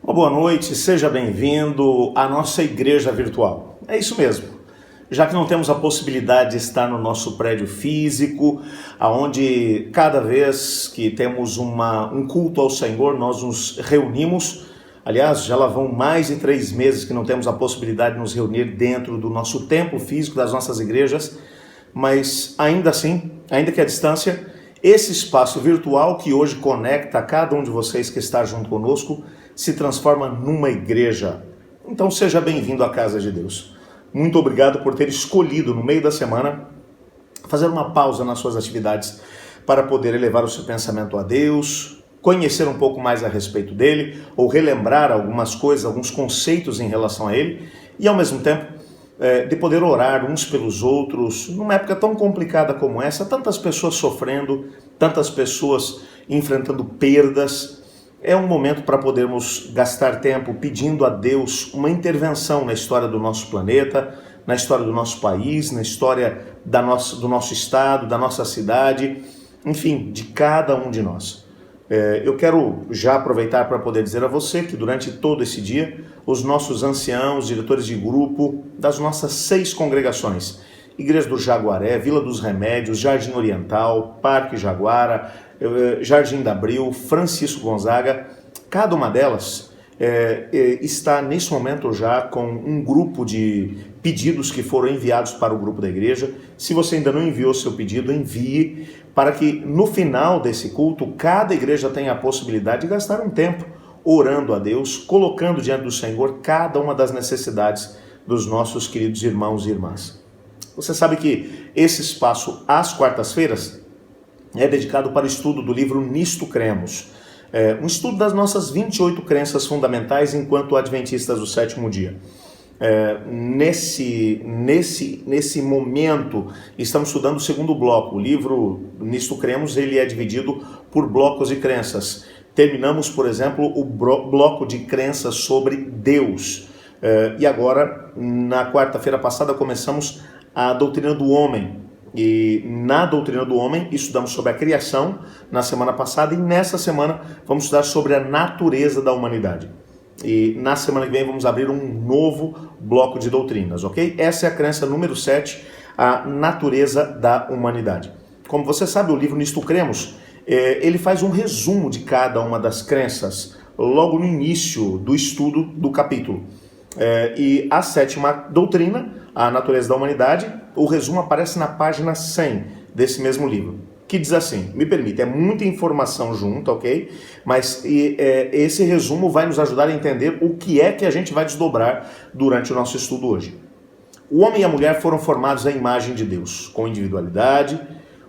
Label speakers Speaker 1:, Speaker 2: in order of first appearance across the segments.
Speaker 1: Uma boa noite, seja bem-vindo à nossa igreja virtual. É isso mesmo. Já que não temos a possibilidade de estar no nosso prédio físico, aonde cada vez que temos um culto ao Senhor, nós nos reunimos. Aliás, já lá vão mais de 3 meses que não temos a possibilidade de nos reunir dentro do nosso templo físico, das nossas igrejas, mas ainda assim, ainda que à distância, esse espaço virtual que hoje conecta cada um de vocês que está junto conosco se transforma numa igreja. Então seja bem-vindo à casa de Deus. Muito obrigado por ter escolhido no meio da semana fazer uma pausa nas suas atividades para poder elevar o seu pensamento a Deus, conhecer um pouco mais a respeito dele, ou relembrar algumas coisas, alguns conceitos em relação a ele, e ao mesmo tempo de poder orar uns pelos outros, numa época tão complicada como essa, tantas pessoas sofrendo, tantas pessoas enfrentando perdas. É um momento para podermos gastar tempo pedindo a Deus uma intervenção na história do nosso planeta, na história do nosso país, na história do nosso estado, da nossa cidade, enfim, de cada um de nós. Eu quero já aproveitar para poder dizer a você que durante todo esse dia, os nossos anciãos, diretores de grupo das nossas 6 congregações, Igreja do Jaguaré, Vila dos Remédios, Jardim Oriental, Parque Jaguara, Jardim da Abril, Francisco Gonzaga, cada uma delas está nesse momento já com um grupo de pedidos que foram enviados para o grupo da igreja. Se você ainda não enviou seu pedido, envie, para que no final desse culto, cada igreja tenha a possibilidade de gastar um tempo orando a Deus, colocando diante do Senhor cada uma das necessidades dos nossos queridos irmãos e irmãs. Você sabe que esse espaço, às quartas-feiras, é dedicado para o estudo do livro Nisto Cremos. Um estudo das nossas 28 crenças fundamentais enquanto adventistas do sétimo dia. Nesse momento, estamos estudando o segundo bloco. O livro Nisto Cremos, ele é dividido por blocos de crenças. Terminamos, por exemplo, o bloco de crenças sobre Deus. E agora, na quarta-feira passada, começamos a doutrina do homem. E na doutrina do homem, estudamos sobre a criação na semana passada, e nessa semana vamos estudar sobre a natureza da humanidade. E na semana que vem vamos abrir um novo bloco de doutrinas, ok? Essa é a crença número 7, a natureza da humanidade. Como você sabe, o livro Nisto Cremos, ele faz um resumo de cada uma das crenças logo no início do estudo do capítulo. E a 7ª doutrina, a natureza da humanidade, o resumo aparece na página 100 desse mesmo livro, que diz assim, me permite, é muita informação junto, ok? Mas esse resumo vai nos ajudar a entender o que é que a gente vai desdobrar durante o nosso estudo hoje. O homem e a mulher foram formados à imagem de Deus, com individualidade,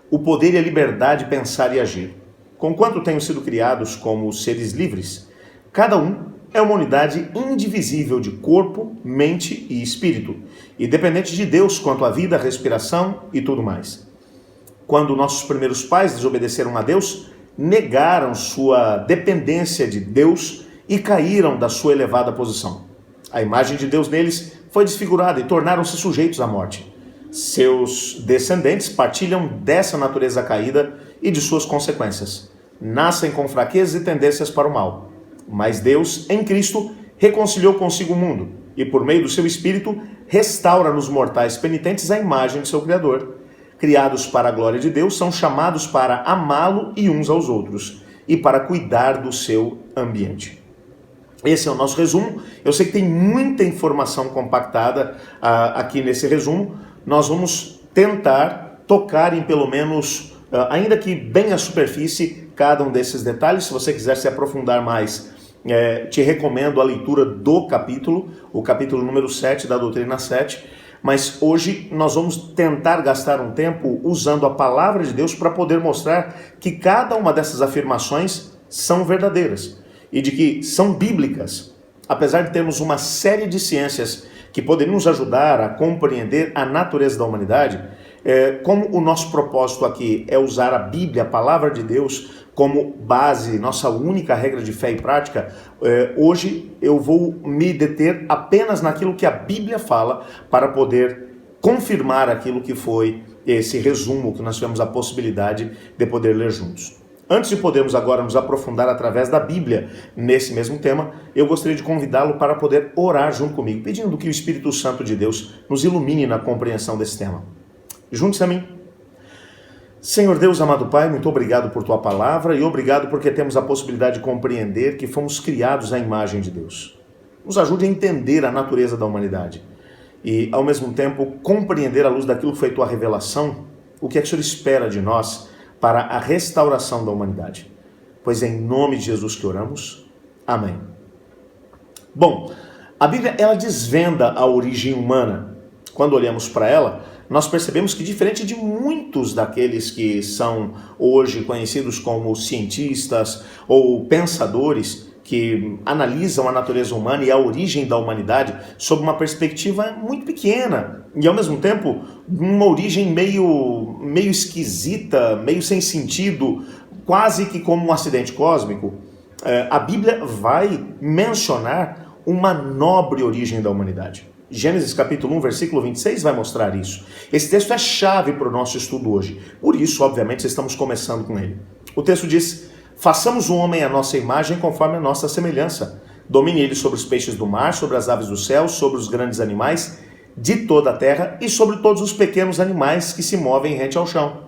Speaker 1: o poder e a liberdade de pensar e agir. Conquanto tenham sido criados como seres livres, cada um é uma unidade indivisível de corpo, mente e espírito, e dependente de Deus quanto à vida, respiração e tudo mais. Quando nossos primeiros pais desobedeceram a Deus, negaram sua dependência de Deus e caíram da sua elevada posição. A imagem de Deus neles foi desfigurada e tornaram-se sujeitos à morte. Seus descendentes partilham dessa natureza caída e de suas consequências. Nascem com fraquezas e tendências para o mal. Mas Deus, em Cristo, reconciliou consigo o mundo e, por meio do seu Espírito, restaura nos mortais penitentes a imagem de seu Criador. Criados para a glória de Deus, são chamados para amá-lo e uns aos outros e para cuidar do seu ambiente. Esse é o nosso resumo. Eu sei que tem muita informação compactada aqui nesse resumo. Nós vamos tentar tocar em pelo menos, ainda que bem à superfície, cada um desses detalhes. Se você quiser se aprofundar mais, te recomendo a leitura do capítulo, o capítulo número 7 da doutrina 7, mas hoje nós vamos tentar gastar um tempo usando a palavra de Deus para poder mostrar que cada uma dessas afirmações são verdadeiras e de que são bíblicas. Apesar de termos uma série de ciências que poderiam nos ajudar a compreender a natureza da humanidade, como o nosso propósito aqui é usar a Bíblia, a palavra de Deus, como base, nossa única regra de fé e prática, hoje eu vou me deter apenas naquilo que a Bíblia fala para poder confirmar aquilo que foi esse resumo que nós tivemos a possibilidade de poder ler juntos. Antes de podermos agora nos aprofundar através da Bíblia nesse mesmo tema, eu gostaria de convidá-lo para poder orar junto comigo, pedindo que o Espírito Santo de Deus nos ilumine na compreensão desse tema. Junte-se a mim. Senhor Deus, amado Pai, muito obrigado por Tua palavra e obrigado porque temos a possibilidade de compreender que fomos criados à imagem de Deus. Nos ajude a entender a natureza da humanidade e, ao mesmo tempo, compreender à luz daquilo que foi Tua revelação, o que é que o Senhor espera de nós para a restauração da humanidade. Pois é em nome de Jesus que oramos. Amém. Bom, a Bíblia ela desvenda a origem humana. Quando olhamos para ela, nós percebemos que, diferente de muitos daqueles que são hoje conhecidos como cientistas ou pensadores que analisam a natureza humana e a origem da humanidade sob uma perspectiva muito pequena e, ao mesmo tempo, uma origem meio esquisita, meio sem sentido, quase que como um acidente cósmico, a Bíblia vai mencionar uma nobre origem da humanidade. Gênesis capítulo 1, versículo 26 vai mostrar isso. Esse texto é chave para o nosso estudo hoje. Por isso, obviamente, estamos começando com ele. O texto diz: façamos o homem à nossa imagem conforme a nossa semelhança. Domine ele sobre os peixes do mar, sobre as aves do céu, sobre os grandes animais de toda a terra e sobre todos os pequenos animais que se movem rente ao chão.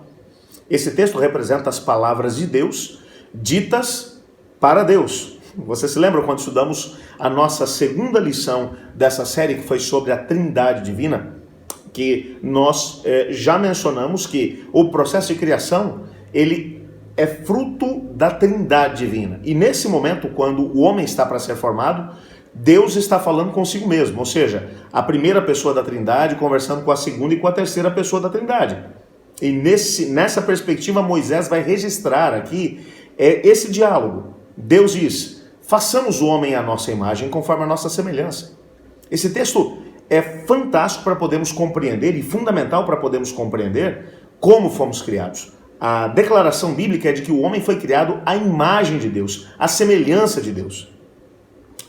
Speaker 1: Esse texto representa as palavras de Deus ditas para Deus. Você se lembra quando estudamos a nossa segunda lição dessa série, que foi sobre a Trindade Divina? Que nós já mencionamos que o processo de criação, ele é fruto da Trindade Divina. E nesse momento, quando o homem está para ser formado, Deus está falando consigo mesmo, ou seja, a primeira pessoa da Trindade conversando com a segunda e com a terceira pessoa da Trindade. E nessa perspectiva, Moisés vai registrar aqui esse diálogo. Deus diz: façamos o homem à nossa imagem conforme a nossa semelhança. Esse texto é fantástico para podermos compreender e fundamental para podermos compreender como fomos criados. A declaração bíblica é de que o homem foi criado à imagem de Deus, à semelhança de Deus.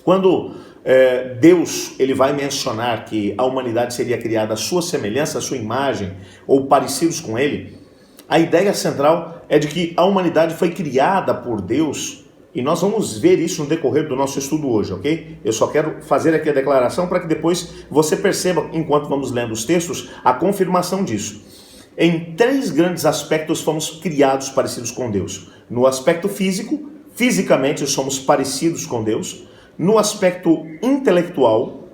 Speaker 1: Quando Deus ele vai mencionar que a humanidade seria criada à sua semelhança, à sua imagem, ou parecidos com ele, a ideia central é de que a humanidade foi criada por Deus. E nós vamos ver isso no decorrer do nosso estudo hoje, ok? Eu só quero fazer aqui a declaração para que depois você perceba, enquanto vamos lendo os textos, a confirmação disso. Em 3 grandes aspectos fomos criados parecidos com Deus. No aspecto físico, fisicamente somos parecidos com Deus. No aspecto intelectual,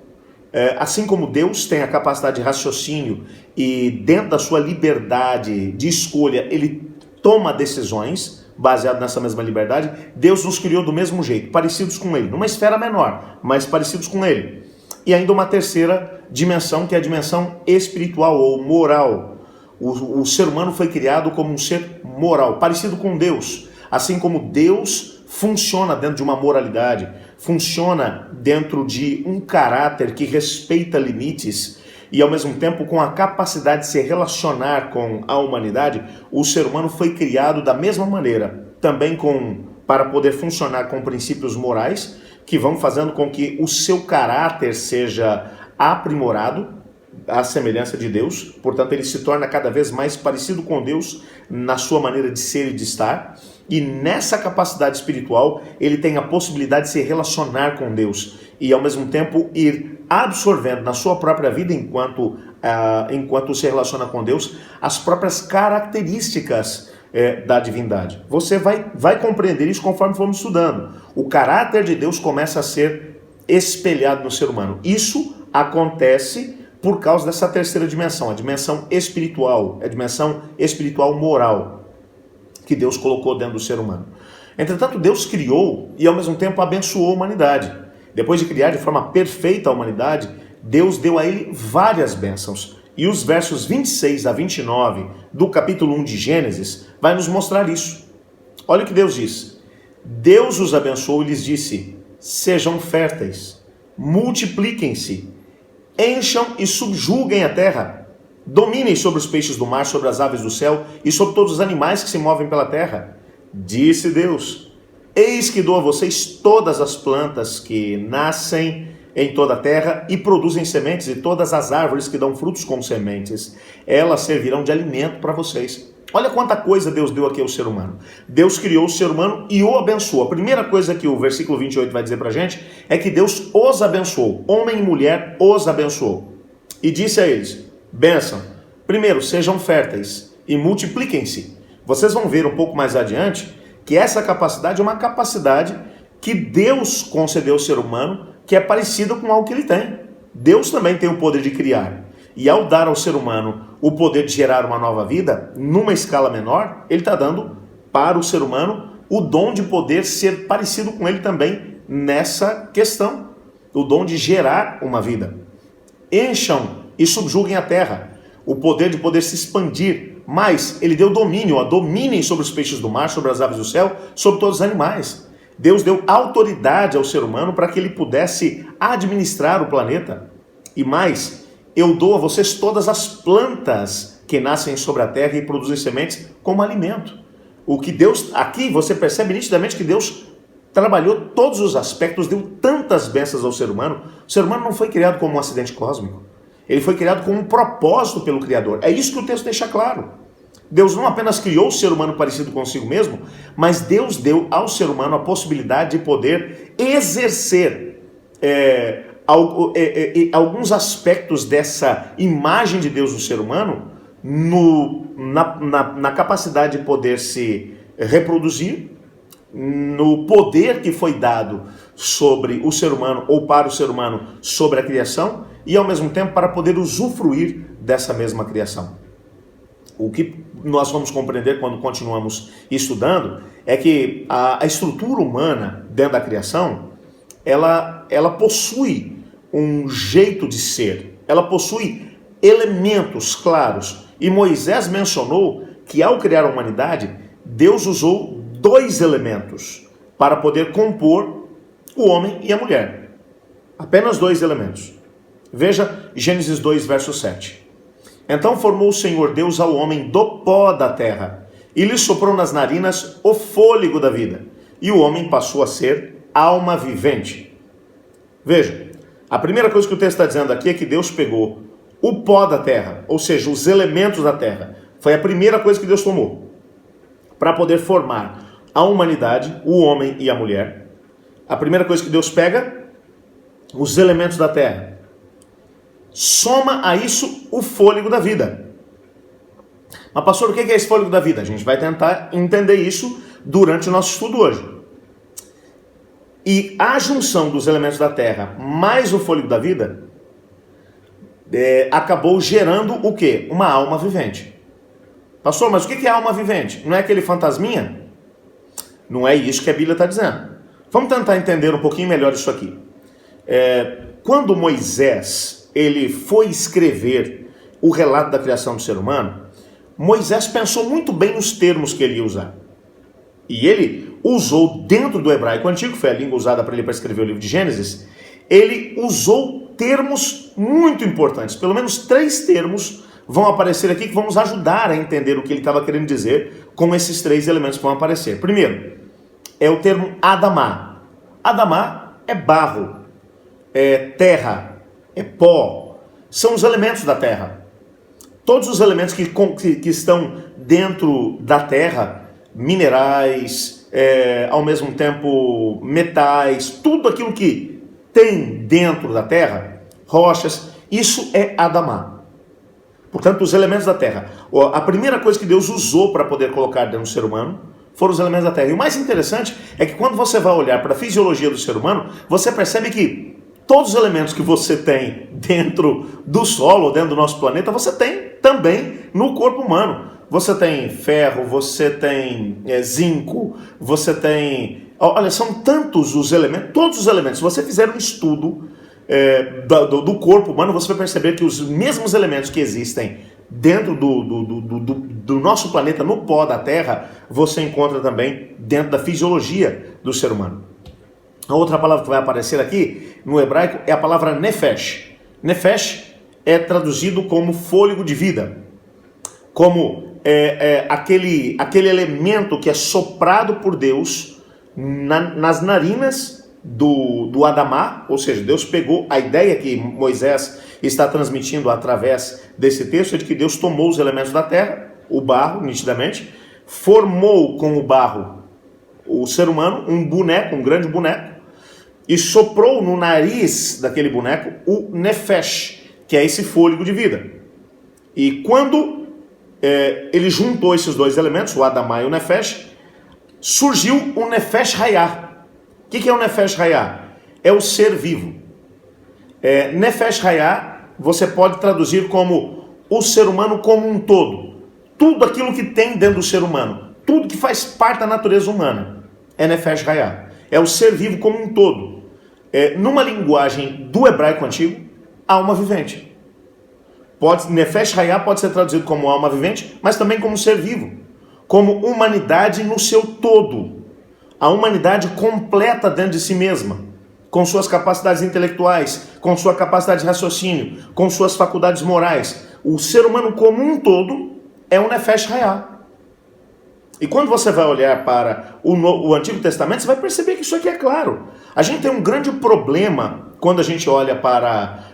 Speaker 1: assim como Deus tem a capacidade de raciocínio e dentro da sua liberdade de escolha, ele toma decisões, baseado nessa mesma liberdade, Deus nos criou do mesmo jeito, parecidos com Ele, numa esfera menor, mas parecidos com Ele. E ainda uma terceira dimensão, que é a dimensão espiritual ou moral. O ser humano foi criado como um ser moral, parecido com Deus. Assim como Deus funciona dentro de uma moralidade, funciona dentro de um caráter que respeita limites, e ao mesmo tempo com a capacidade de se relacionar com a humanidade, o ser humano foi criado da mesma maneira, também para poder funcionar com princípios morais, que vão fazendo com que o seu caráter seja aprimorado, à semelhança de Deus, portanto ele se torna cada vez mais parecido com Deus na sua maneira de ser e de estar, e nessa capacidade espiritual ele tem a possibilidade de se relacionar com Deus e ao mesmo tempo ir absorvendo na sua própria vida, enquanto se relaciona com Deus, as próprias características da divindade. Você vai compreender isso conforme formos estudando. O caráter de Deus começa a ser espelhado no ser humano. Isso acontece por causa dessa terceira dimensão, a dimensão espiritual, a dimensão espiritual moral que Deus colocou dentro do ser humano. Entretanto, Deus criou e ao mesmo tempo abençoou a humanidade. Depois de criar de forma perfeita a humanidade, Deus deu a ele várias bênçãos. E os versos 26 a 29 do capítulo 1 de Gênesis vai nos mostrar isso. Olha o que Deus diz. Deus os abençoou e lhes disse: sejam férteis, multipliquem-se, encham e subjuguem a terra, dominem sobre os peixes do mar, sobre as aves do céu e sobre todos os animais que se movem pela terra. Disse Deus: eis que dou a vocês todas as plantas que nascem em toda a terra e produzem sementes, e todas as árvores que dão frutos com sementes. Elas servirão de alimento para vocês. Olha quanta coisa Deus deu aqui ao ser humano. Deus criou o ser humano e o abençoou. A primeira coisa que o versículo 28 vai dizer pra gente é que Deus os abençoou. Homem e mulher os abençoou. E disse a eles, bênção, primeiro, sejam férteis e multipliquem-se. Vocês vão ver um pouco mais adiante que essa capacidade é uma capacidade que Deus concedeu ao ser humano, que é parecida com algo que ele tem. Deus também tem o poder de criar. E ao dar ao ser humano o poder de gerar uma nova vida, numa escala menor, ele está dando para o ser humano o dom de poder ser parecido com ele também nessa questão. O dom de gerar uma vida. Encham e subjuguem a terra. O poder de poder se expandir. Mas ele deu domínio, dominem sobre os peixes do mar, sobre as aves do céu, sobre todos os animais. Deus deu autoridade ao ser humano para que ele pudesse administrar o planeta. E mais, eu dou a vocês todas as plantas que nascem sobre a terra e produzem sementes como alimento. O que Deus, aqui você percebe nitidamente que Deus trabalhou todos os aspectos, deu tantas bênçãos ao ser humano. O ser humano não foi criado como um acidente cósmico. Ele foi criado com um propósito pelo Criador. É isso que o texto deixa claro. Deus não apenas criou o ser humano parecido consigo mesmo, mas Deus deu ao ser humano a possibilidade de poder exercer alguns aspectos dessa imagem de Deus no ser humano na capacidade de poder se reproduzir, no poder que foi dado sobre o ser humano ou para o ser humano sobre a criação e ao mesmo tempo para poder usufruir dessa mesma criação. O que nós vamos compreender quando continuamos estudando é que a estrutura humana dentro da criação, ela possui um jeito de ser, ela possui elementos claros. E Moisés mencionou que ao criar a humanidade, Deus usou 2 elementos para poder compor o homem e a mulher. Apenas 2 elementos. Veja Gênesis 2, verso 7. Então formou o Senhor Deus ao homem do pó da terra, e lhe soprou nas narinas o fôlego da vida, e o homem passou a ser alma vivente. Veja, a primeira coisa que o texto está dizendo aqui é que Deus pegou o pó da terra, ou seja, os elementos da terra. Foi a primeira coisa que Deus tomou para poder formar a humanidade, o homem e a mulher. A primeira coisa que Deus pega, os elementos da terra. Soma a isso o fôlego da vida. Mas pastor, o que é esse fôlego da vida? A gente vai tentar entender isso durante o nosso estudo hoje. E a junção dos elementos da terra mais o fôlego da vida acabou gerando o quê? Uma alma vivente. Pastor, mas o que é alma vivente? Não é aquele fantasminha? Não é isso que a Bíblia está dizendo. Vamos tentar entender um pouquinho melhor isso aqui. Quando Moisés ele foi escrever o relato da criação do ser humano, Moisés pensou muito bem nos termos que ele ia usar. E ele usou dentro do hebraico antigo, foi a língua usada para ele para escrever o livro de Gênesis, ele usou termos muito importantes. Pelo menos 3 termos vão aparecer aqui que vão nos ajudar a entender o que ele estava querendo dizer com esses 3 elementos que vão aparecer. Primeiro, é o termo Adamá. Adamá é barro, é terra, é pó, são os elementos da terra. Todos os elementos que estão dentro da terra, minerais, ao mesmo tempo metais, tudo aquilo que tem dentro da terra, rochas, isso é Adamá. Portanto, os elementos da terra. A primeira coisa que Deus usou para poder colocar dentro do ser humano foram os elementos da terra. E o mais interessante é que quando você vai olhar para a fisiologia do ser humano, você percebe que todos os elementos que você tem dentro do solo, ou dentro do nosso planeta, você tem também no corpo humano. Você tem ferro, você tem zinco, você tem... Olha, são tantos os elementos, todos os elementos. Se você fizer um estudo do corpo humano, você vai perceber que os mesmos elementos que existem dentro do nosso planeta, no pó da Terra, você encontra também dentro da fisiologia do ser humano. A outra palavra que vai aparecer aqui no hebraico é a palavra nefesh. Nefesh é traduzido como fôlego de vida, como aquele elemento que é soprado por Deus nas narinas do Adamá, ou seja, Deus pegou a ideia que Moisés está transmitindo através desse texto, é de que Deus tomou os elementos da terra o barro, nitidamente, formou com o barro o ser humano, um boneco, um grande boneco, e soprou no nariz daquele boneco o nefesh, que é esse fôlego de vida. E quando ele juntou esses dois elementos, o Adamá e o nefesh, surgiu o nefesh hayah. O que é o nefesh hayah? É o ser vivo. Nefesh hayah você pode traduzir como o ser humano como um todo. Tudo aquilo que tem dentro do ser humano, tudo que faz parte da natureza humana, é nefesh hayah. É o ser vivo como um todo. Numa linguagem do hebraico antigo, alma vivente. Nefesh hayah pode ser traduzido como alma vivente, mas também como ser vivo, como humanidade no seu todo. A humanidade completa dentro de si mesma, com suas capacidades intelectuais, com sua capacidade de raciocínio, com suas faculdades morais. O ser humano como um todo é um nefesh hayah. E quando você vai olhar para o Antigo Testamento, você vai perceber que isso aqui é claro. A gente tem um grande problema quando a gente olha para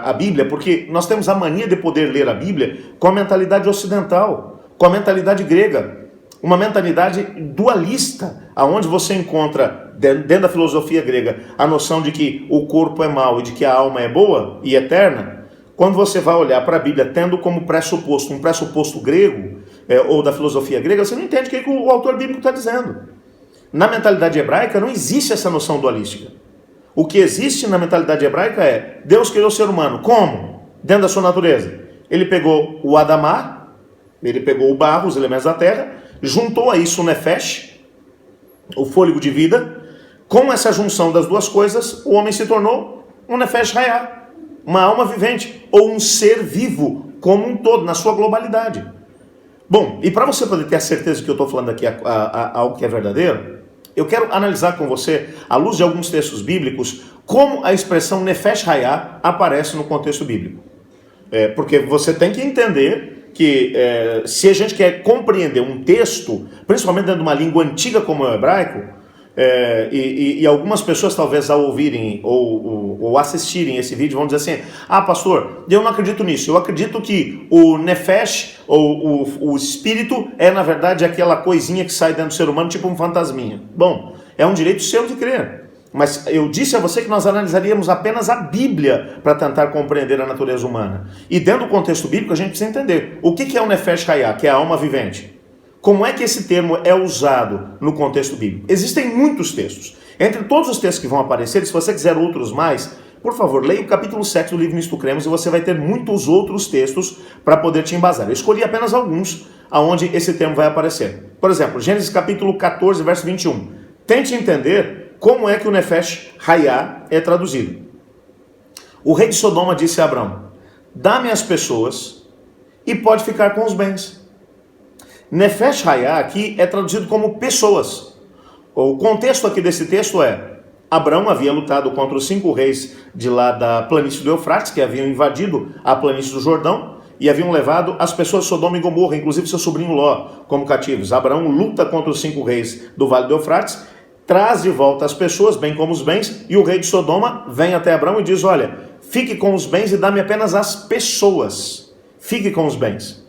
Speaker 1: a Bíblia, porque nós temos a mania de poder ler a Bíblia com a mentalidade ocidental, com a mentalidade grega, uma mentalidade dualista, aonde você encontra, dentro da filosofia grega, a noção de que o corpo é mau e de que a alma é boa e eterna. Quando você vai olhar para a Bíblia tendo como pressuposto um pressuposto grego, ou da filosofia grega, você não entende o que o autor bíblico está dizendo. Na mentalidade hebraica não existe essa noção dualística. O que existe na mentalidade hebraica é: Deus criou o ser humano. Como? Dentro da sua natureza. Ele pegou o Adamá, ele pegou o barro, os elementos da terra, juntou a isso o nefesh, o fôlego de vida. Com essa junção das duas coisas, o homem se tornou um nefesh hayah, uma alma vivente, ou um ser vivo como um todo, na sua globalidade. Bom, e para você poder ter a certeza que eu estou falando aqui algo que é verdadeiro, eu quero analisar com você, à luz de alguns textos bíblicos, como a expressão nefesh hayah aparece no contexto bíblico. Porque você tem que entender que se a gente quer compreender um texto, principalmente dentro de uma língua antiga como o hebraico, e algumas pessoas talvez ao ouvirem ou assistirem esse vídeo vão dizer assim: ah, pastor, eu não acredito nisso, eu acredito que o nefesh, ou o espírito, é na verdade aquela coisinha que sai dentro do ser humano, tipo um fantasminha. Bom, é um direito seu de crer, mas eu disse a você que nós analisaríamos apenas a Bíblia para tentar compreender a natureza humana, e dentro do contexto bíblico a gente precisa entender o que é o nefesh hayah, que é a alma vivente. Como é que esse termo é usado no contexto bíblico? Existem muitos textos. Entre todos os textos que vão aparecer, se você quiser outros mais, por favor, leia o capítulo 7 do livro Nisto Cremos e você vai ter muitos outros textos para poder te embasar. Eu escolhi apenas alguns aonde esse termo vai aparecer. Por exemplo, Gênesis capítulo 14, verso 21. Tente entender como é que o nefesh hayah é traduzido. O rei de Sodoma disse a Abrão: dá-me as pessoas e pode ficar com os bens. Nefesh hayah aqui é traduzido como pessoas. O contexto aqui desse texto é: Abrão havia lutado contra os 5 reis de lá da planície do Eufrates, que haviam invadido a planície do Jordão e haviam levado as pessoas de Sodoma e Gomorra, inclusive seu sobrinho Ló, como cativos. Abrão luta contra os 5 reis do Vale do Eufrates, traz de volta as pessoas, bem como os bens, e o rei de Sodoma vem até Abrão e diz: olha, fique com os bens e dá-me apenas as pessoas. Fique com os bens.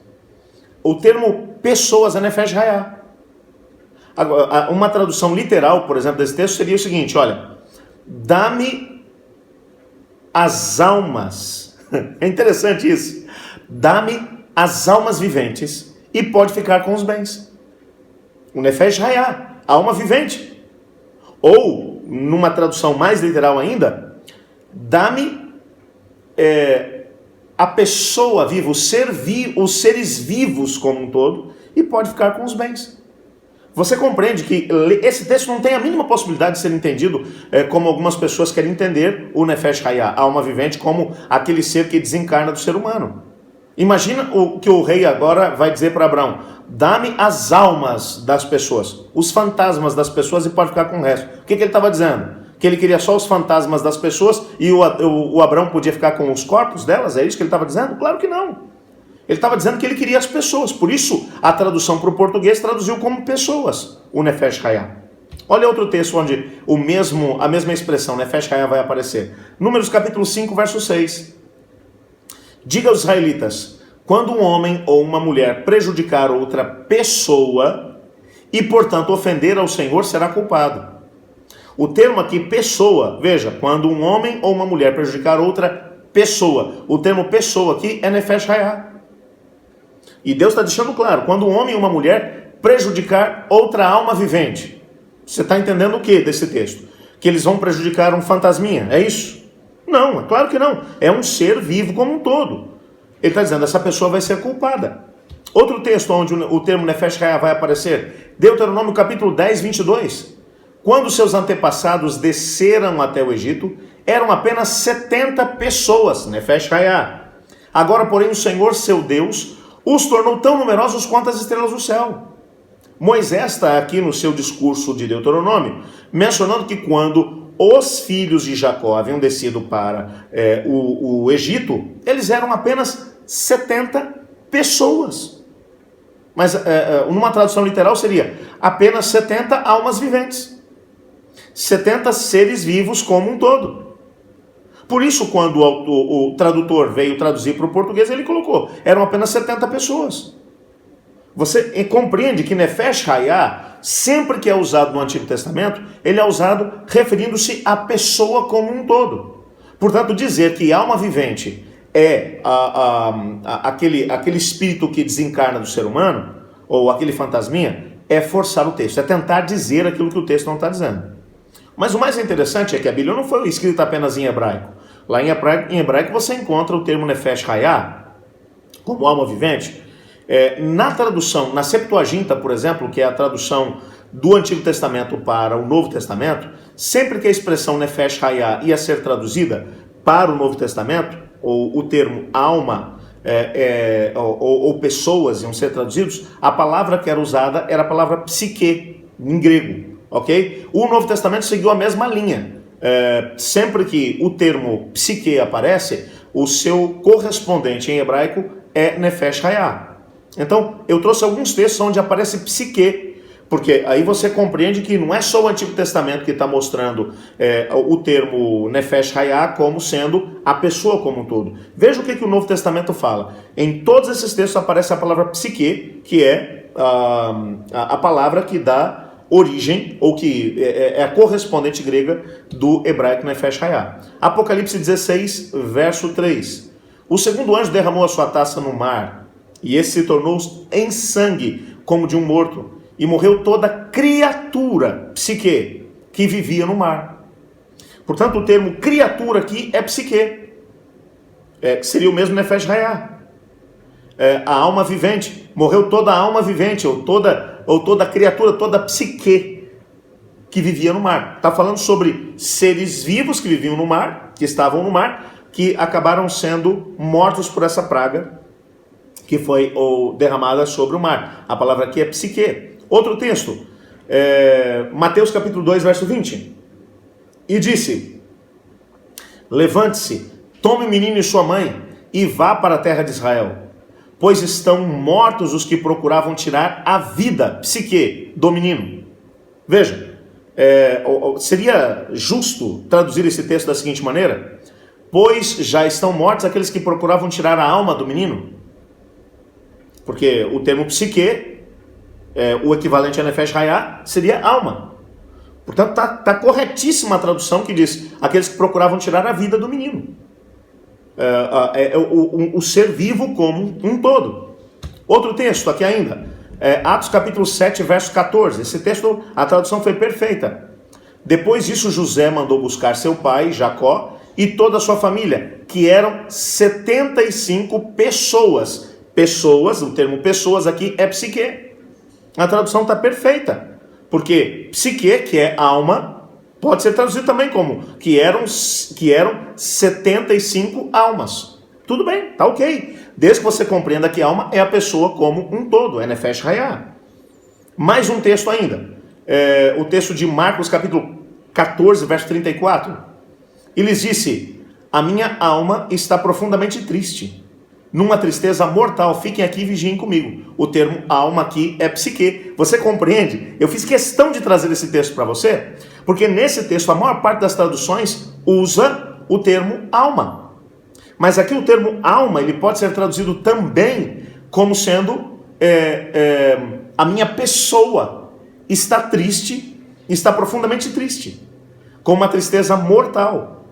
Speaker 1: O termo pessoas é nefesh hayah. Agora, uma tradução literal, por exemplo, desse texto seria o seguinte: olha, dá-me as almas. É interessante isso. Dá-me as almas viventes e pode ficar com os bens. O nefesh hayah, a alma vivente. Ou, numa tradução mais literal ainda, dá-me a pessoa viva, os seres vivos como um todo, e pode ficar com os bens. Você compreende que esse texto não tem a mínima possibilidade de ser entendido como algumas pessoas querem entender o nefesh hayah, a alma vivente, como aquele ser que desencarna do ser humano. Imagina o que o rei agora vai dizer para Abraão: dá-me as almas das pessoas, os fantasmas das pessoas, e pode ficar com o resto. O que ele estava dizendo? Que ele queria só os fantasmas das pessoas e o Abrão podia ficar com os corpos delas? É isso que ele estava dizendo? Claro que não. Ele estava dizendo que ele queria as pessoas. Por isso, a tradução para o português traduziu como pessoas, o nefesh hayah. Olha outro texto onde a mesma expressão, nefesh hayah, vai aparecer. Números capítulo 5, verso 6. Diga aos israelitas: quando um homem ou uma mulher prejudicar outra pessoa e, portanto, ofender ao Senhor, será culpado. O termo aqui, pessoa, veja, quando um homem ou uma mulher prejudicar outra pessoa. O termo pessoa aqui é nefesh hayah. E Deus está deixando claro, quando um homem ou uma mulher prejudicar outra alma vivente. Você está entendendo o que desse texto? Que eles vão prejudicar um fantasminha, é isso? Não, é claro que não. É um ser vivo como um todo. Ele está dizendo, essa pessoa vai ser culpada. Outro texto onde o termo nefesh hayah vai aparecer, Deuteronômio capítulo 10, 22. Quando seus antepassados desceram até o Egito, eram apenas 70 pessoas, nefesh hayah. Agora, porém, o Senhor, seu Deus, os tornou tão numerosos quanto as estrelas do céu. Moisés está aqui no seu discurso de Deuteronômio, mencionando que quando os filhos de Jacó haviam descido para o Egito, eles eram apenas 70 pessoas. Mas numa tradução literal seria apenas 70 almas viventes. 70 seres vivos como um todo. Por isso, quando o tradutor veio traduzir para o português, ele colocou, eram apenas 70 pessoas. Você compreende que nefesh hayah, sempre que é usado no Antigo Testamento, ele é usado referindo-se à pessoa como um todo. Portanto, dizer que alma vivente é aquele espírito que desencarna do ser humano, ou aquele fantasminha, é forçar o texto, é tentar dizer aquilo que o texto não está dizendo. Mas o mais interessante é que a Bíblia não foi escrita apenas em hebraico. Lá em hebraico você encontra o termo nefesh hayah, como alma vivente. Na tradução, na Septuaginta, por exemplo, que é a tradução do Antigo Testamento para o Novo Testamento, sempre que a expressão nefesh hayah ia ser traduzida para o Novo Testamento, ou o termo alma, ou pessoas iam ser traduzidos, a palavra que era usada era a palavra psique, em grego. Ok? O Novo Testamento seguiu a mesma linha. Sempre que o termo psique aparece, o seu correspondente em hebraico é nefesh hayah. Então, eu trouxe alguns textos onde aparece psique, porque aí você compreende que não é só o Antigo Testamento que está mostrando o termo nefesh hayah como sendo a pessoa como um todo. Veja o que o Novo Testamento fala. Em todos esses textos aparece a palavra psique, que é a palavra que dá origem, ou que é a correspondente grega do hebraico nefesh hayah. Apocalipse 16, verso 3. O segundo anjo derramou a sua taça no mar, e esse se tornou em sangue, como de um morto, e morreu toda criatura, psique, que vivia no mar. Portanto, o termo criatura aqui é psique, que seria o mesmo nefesh hayah. A alma vivente, morreu toda a alma vivente, ou toda criatura, toda psique que vivia no mar. Está falando sobre seres vivos que viviam no mar, que estavam no mar, que acabaram sendo mortos por essa praga que foi derramada sobre o mar. A palavra aqui é psique. Outro texto, Mateus capítulo 2, verso 20. E disse, levante-se, tome o menino e sua mãe, e vá para a terra de Israel, pois estão mortos os que procuravam tirar a vida, psique, do menino. Veja, seria justo traduzir esse texto da seguinte maneira, pois já estão mortos aqueles que procuravam tirar a alma do menino. Porque o termo psique, o equivalente a nefesh hayah, seria alma. Portanto, está corretíssima a tradução que diz, aqueles que procuravam tirar a vida do menino. O ser vivo como um todo. Outro texto aqui ainda, Atos capítulo 7, verso 14. Esse texto, a tradução foi perfeita. Depois disso, José mandou buscar seu pai, Jacó, e toda a sua família, que eram 75 pessoas. Pessoas, o termo pessoas aqui é psique. A tradução está perfeita, porque psique, que é alma, pode ser traduzido também como que eram 75 almas. Tudo bem, tá ok. Desde que você compreenda que alma é a pessoa como um todo, é nefesh hayah. Mais um texto ainda. O texto de Marcos capítulo 14, verso 34. E lhes disse, a minha alma está profundamente triste, numa tristeza mortal, fiquem aqui e vigiem comigo. O termo alma aqui é psique. Você compreende? Eu fiz questão de trazer esse texto para você, porque nesse texto a maior parte das traduções usa o termo alma. Mas aqui o termo alma, ele pode ser traduzido também como sendo a minha pessoa está triste, está profundamente triste, com uma tristeza mortal.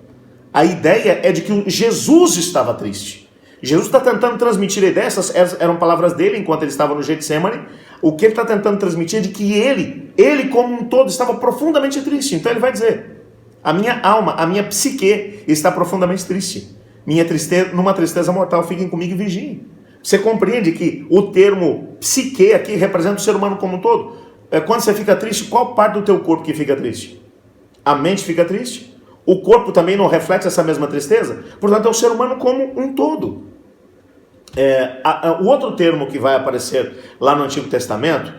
Speaker 1: A ideia é de que Jesus estava triste. Jesus está tentando transmitir a ideia, essas eram palavras dele enquanto ele estava no Getsemane. O que ele está tentando transmitir é de que ele como um todo estava profundamente triste. Então ele vai dizer, a minha alma, a minha psique está profundamente triste. Minha tristeza, numa tristeza mortal, fiquem comigo e vigiem. Você compreende que o termo psique aqui representa o ser humano como um todo? Quando você fica triste, qual parte do teu corpo que fica triste? A mente fica triste? O corpo também não reflete essa mesma tristeza? Portanto, é o ser humano como um todo. O outro termo que vai aparecer lá no Antigo Testamento,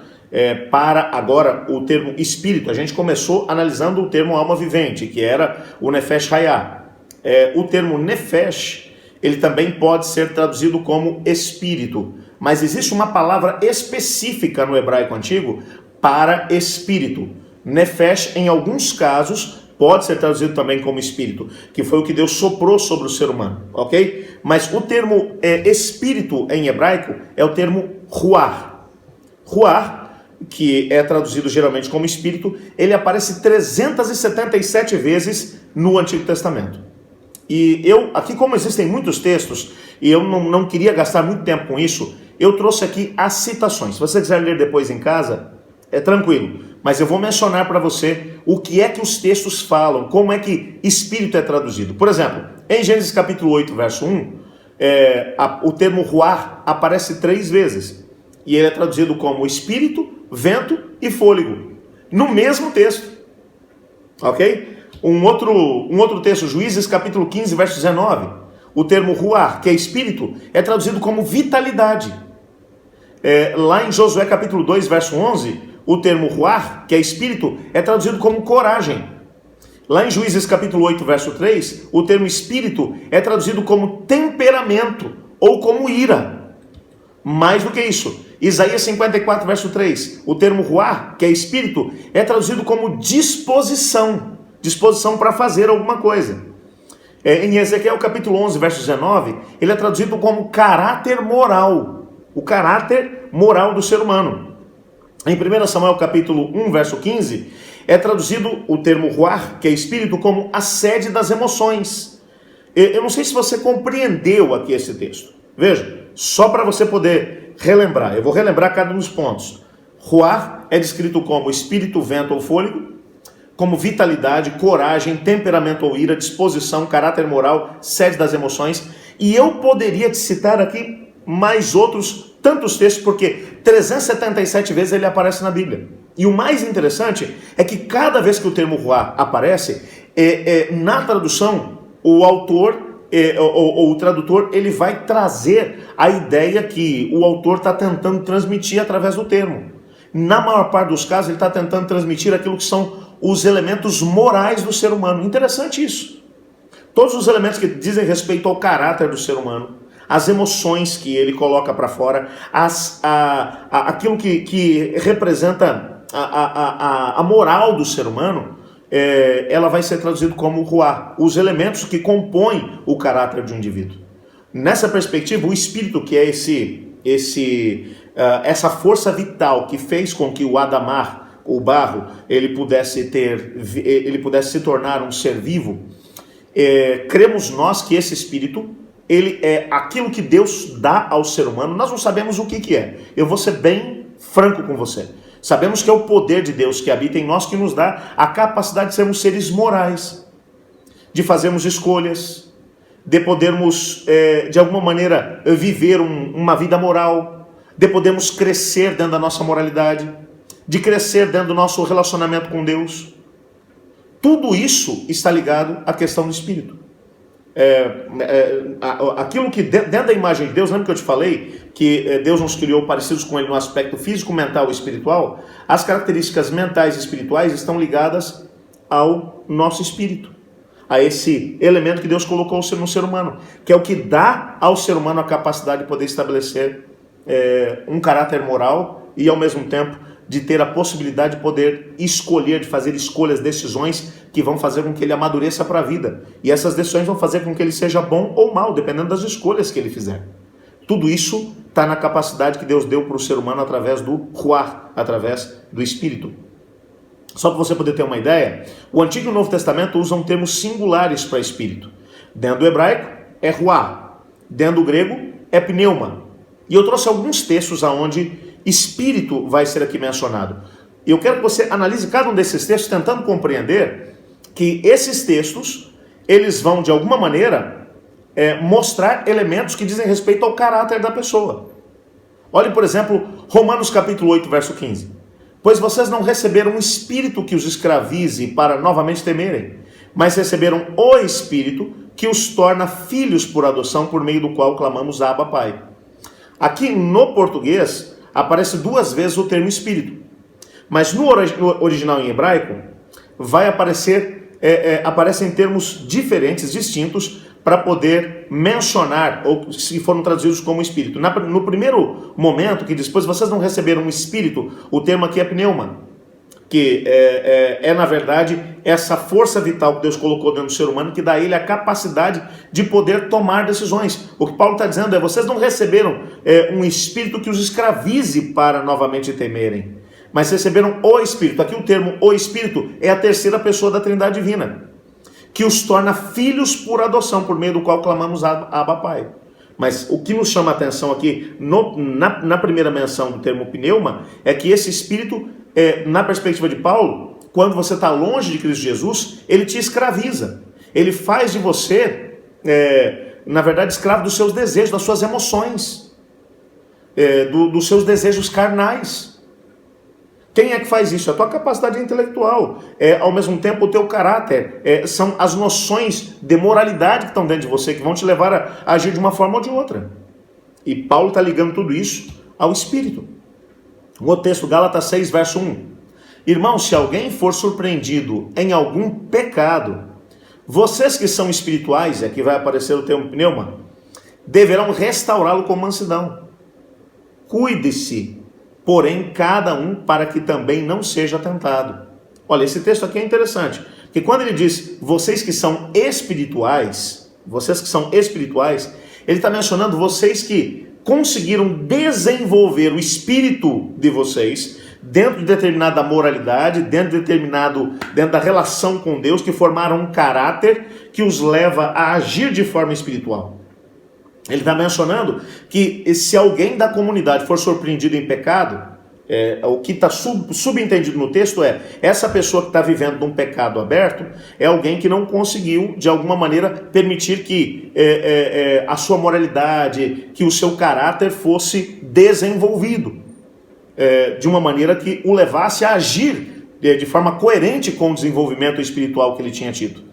Speaker 1: para agora o termo espírito, a gente começou analisando o termo alma vivente, que era o Nefesh Hayah. O termo Nefesh, ele também pode ser traduzido como espírito, mas existe uma palavra específica no hebraico antigo para espírito. Nefesh, em alguns casos, pode ser traduzido também como espírito, que foi o que Deus soprou sobre o ser humano, ok? Mas o termo espírito em hebraico é o termo ruach. Ruach, que é traduzido geralmente como espírito, ele aparece 377 vezes no Antigo Testamento. E aqui como existem muitos textos, e eu não queria gastar muito tempo com isso, eu trouxe aqui as citações. Se você quiser ler depois em casa, é tranquilo. Mas eu vou mencionar para você o que é que os textos falam, como é que espírito é traduzido. Por exemplo, em Gênesis capítulo 8, verso 1, o termo ruach aparece 3 vezes. E ele é traduzido como espírito, vento e fôlego. No mesmo texto. Ok? Um outro texto, Juízes capítulo 15, verso 19. O termo ruach, que é espírito, é traduzido como vitalidade. Lá em Josué capítulo 2, verso 11, o termo ruach, que é espírito, é traduzido como coragem. Lá em Juízes capítulo 8, verso 3, o termo espírito é traduzido como temperamento ou como ira. Mais do que isso, Isaías 54, verso 3, o termo ruach, que é espírito, é traduzido como disposição para fazer alguma coisa. Em Ezequiel capítulo 11, verso 19, ele é traduzido como caráter moral, o caráter moral do ser humano. Em 1 Samuel capítulo 1, verso 15, é traduzido o termo ruach, que é espírito, como a sede das emoções. Eu não sei se você compreendeu aqui esse texto. Veja, só para você poder relembrar, eu vou relembrar cada um dos pontos. Ruach é descrito como espírito, vento ou fôlego, como vitalidade, coragem, temperamento ou ira, disposição, caráter moral, sede das emoções. E eu poderia te citar aqui mais outros tantos textos, porque 377 vezes ele aparece na Bíblia. E o mais interessante é que cada vez que o termo ruach aparece, na tradução, o autor ou o tradutor, ele vai trazer a ideia que o autor está tentando transmitir através do termo. Na maior parte dos casos, ele está tentando transmitir aquilo que são os elementos morais do ser humano. Interessante isso. Todos os elementos que dizem respeito ao caráter do ser humano, as emoções que ele coloca para fora, aquilo que representa a moral do ser humano, ela vai ser traduzida como ruach, os elementos que compõem o caráter de um indivíduo. Nessa perspectiva, o espírito, que é essa força vital que fez com que o Adamar, o barro, ele pudesse se tornar um ser vivo, cremos nós que esse espírito, ele é aquilo que Deus dá ao ser humano. Nós não sabemos o que é. Eu vou ser bem franco com você. Sabemos que é o poder de Deus que habita em nós que nos dá a capacidade de sermos seres morais, de fazermos escolhas, de podermos, de alguma maneira, viver uma vida moral, de podermos crescer dentro da nossa moralidade, de crescer dentro do nosso relacionamento com Deus. Tudo isso está ligado à questão do espírito. Aquilo que dentro da imagem de Deus, lembra que eu te falei que Deus nos criou parecidos com Ele no aspecto físico, mental e espiritual? As características mentais e espirituais estão ligadas ao nosso espírito, a esse elemento que Deus colocou no ser humano, que é o que dá ao ser humano a capacidade de poder estabelecer um caráter moral e ao mesmo tempo de ter a possibilidade de poder escolher, de fazer escolhas, decisões que vão fazer com que ele amadureça para a vida. E essas decisões vão fazer com que ele seja bom ou mal, dependendo das escolhas que ele fizer. Tudo isso está na capacidade que Deus deu para o ser humano através do Ruach, através do Espírito. Só para você poder ter uma ideia, o Antigo e o Novo Testamento usam termos singulares para Espírito. Dentro do hebraico é Ruach, dentro do grego é pneuma. E eu trouxe alguns textos onde Espírito vai ser aqui mencionado. E eu quero que você analise cada um desses textos tentando compreender que esses textos, eles vão de alguma maneira mostrar elementos que dizem respeito ao caráter da pessoa. Olhe, por exemplo, Romanos capítulo 8, verso 15. Pois vocês não receberam um espírito que os escravize para novamente temerem, mas receberam o Espírito que os torna filhos por adoção, por meio do qual clamamos Abba, Pai. Aqui no português aparece 2 vezes o termo Espírito, mas no original em hebraico vai aparecer, aparecem termos diferentes, distintos, para poder mencionar, ou se foram traduzidos como Espírito. No primeiro momento, que depois vocês não receberam um Espírito, o termo aqui é pneuma, que na verdade, essa força vital que Deus colocou dentro do ser humano, que dá a ele a capacidade de poder tomar decisões. O que Paulo está dizendo vocês não receberam um Espírito que os escravize para novamente temerem, mas receberam o Espírito. Aqui o termo o Espírito é a terceira pessoa da Trindade Divina, que os torna filhos por adoção, por meio do qual clamamos Abba, Pai. Mas o que nos chama a atenção aqui, na primeira menção do termo pneuma, é que esse Espírito, na perspectiva de Paulo, quando você está longe de Cristo Jesus, ele te escraviza. Ele faz de você, na verdade, escravo dos seus desejos, das suas emoções, dos seus desejos carnais. Quem é que faz isso? A tua capacidade intelectual, ao mesmo tempo o teu caráter, são as noções de moralidade que estão dentro de você, que vão te levar a agir de uma forma ou de outra. E Paulo está ligando tudo isso ao Espírito. O texto Gálatas 6, verso 1. Irmãos, se alguém for surpreendido em algum pecado, vocês que são espirituais, aqui vai aparecer o termo pneuma, deverão restaurá-lo com mansidão. Cuide-se, porém, cada um para que também não seja tentado. Olha, esse texto aqui é interessante, porque quando ele diz vocês que são espirituais, ele está mencionando vocês que conseguiram desenvolver o espírito de vocês dentro de determinada moralidade, dentro da relação com Deus, que formaram um caráter que os leva a agir de forma espiritual. Ele está mencionando que se alguém da comunidade for surpreendido em pecado, o que está subentendido no texto essa pessoa que está vivendo um pecado aberto é alguém que não conseguiu, de alguma maneira, permitir que a sua moralidade, que o seu caráter fosse desenvolvido de uma maneira que o levasse a agir de forma coerente com o desenvolvimento espiritual que ele tinha tido.